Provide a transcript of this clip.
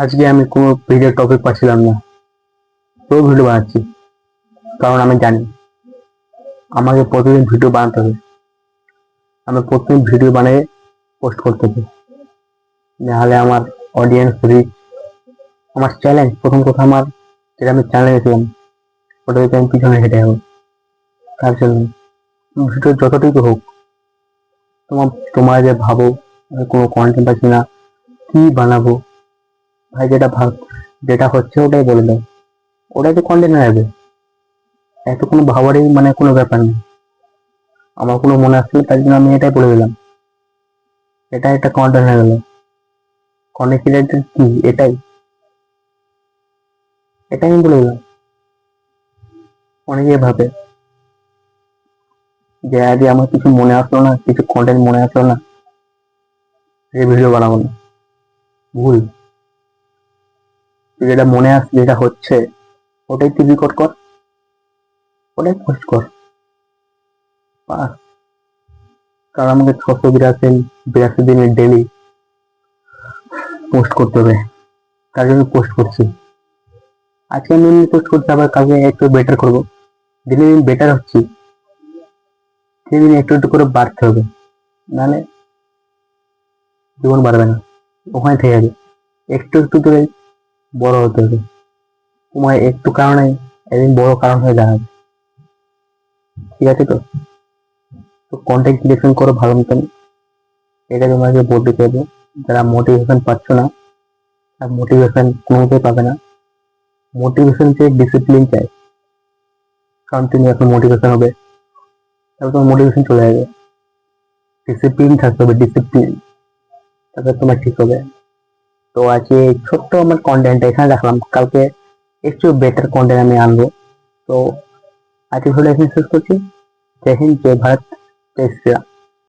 আজকে আমি কোনো ভিডিও টপিক পাচ্ছিলাম না, তো ভিডিও বানাচ্ছি। কারণ আমি জানি আমাকে প্রতিদিন ভিডিও বানাতে হবে। আমি প্রতিদিন ভিডিও বানিয়ে পোস্ট করতে হবে, নাহলে আমার অডিয়েন্স রিচ, আমার চ্যালেঞ্জ, প্রথম কথা আমার যেটা আমি চ্যালেঞ্জ ছিলাম ওটা থেকে আমি পিছনে হেঁটে যাবো। তার জন্য ভিডিও যতটুকু হোক, তোমরা যে ভাবো আমি কোনো কন্টেন্ট পাচ্ছি না, কি বানাবো, ভাই যেটা হচ্ছে ওটাই বলে দাও, ওটাই তো কন্টেন্ট হয়ে যাবে। এত কোনো ভাবারই কোনো ব্যাপার নেই। আমার কোনো মনে আসলে তার জন্য আমি এটাই বলে দিলাম, এটা একটা কন্টেন্ট হয়ে গেল। কন্টেন্ট ক্রিয়েটর কি, এটাই এটাই আমি বলে দিলাম। অনেকে ভাবে যে আজ আমার কিছু মনে আসলো না, কিছু কন্টেন্ট মনে আসলো না, এই ভিডিও বানাবো না। ভুল। যেটা মনে আসছে, যেটা হচ্ছে ওটাই তুই রেকর্ড কর, ওটাই পোস্ট কর, বাস। কারণ আমাকে 682 দিনে ডেলি পোস্ট করতে হবে, তার জন্য পোস্ট করছি। আজকে আমি পোস্ট করছি, আবার কালকে একটু বেটার করবো। দিনে দিন বেটার হচ্ছি, দিনে দিন একটু একটু করে বাড়তে হবে, নাহলে জীবন বাড়বে না, ওখানে থেকে যাবে। একটু একটু করে বড় হতে হবে। তোমার একটু কারণে একদিন বড় কারণ হয়ে দাঁড়াবে। ঠিক আছে তো? তো কন্টেন্ট ক্রিয়েশন করো ভালো মতন, এটা তোমাকে বলতে চাইবো। যারা মোটিভেশন পাচ্ছ না, আর মোটিভেশন কোনোতেই পাবে না। মোটিভেশন চাই, ডিসিপ্লিন চাই। কারণ তুমি এখন মোটিভেশন হবে, তাহলে তোমার মোটিভেশন চলে যাবে। ডিসিপ্লিন থাকতে হবে, ডিসিপ্লিন, তাহলে তোমার ঠিক হবে। তো আজকে ছোট্ট আমার কন্টেন্ট এখানে রাখলাম, কালকে একটু বেটার কন্টেন্ট আমি আনবো। তো আজকে ভিডিও এখানে শেষ করছি। জয় হিন্দ, জয় ভারত, জয় শ্রীরাম।